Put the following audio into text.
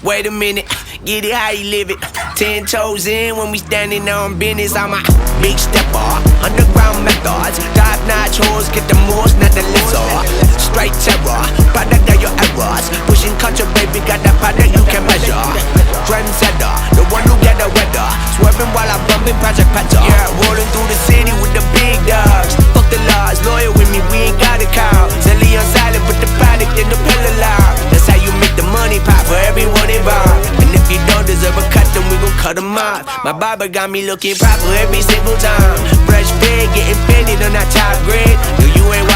Wait a minute, get it how you live it. 10 toes in when we standing on business. I'm a big stepper, underground methods. Top-notch hoes, get the most, not the lesser. Straight terror, product of your errors. Pushing culture, baby, got that product you can measure. Trendsetter, the one who get the weather. Swerving while I'm bumping Project Petter. Yeah, rolling through the city with the big dogs. Fuck the laws, loyal with me, we ain't got a cow. Zelly on silent, put the product in the pillar loud. That's how you make the money pop for everyone involved. And if you don't deserve a cut, then we gon' cut them off. My barber got me looking proper every single time. Fresh fade, getting painted on that top grade. No, you ain't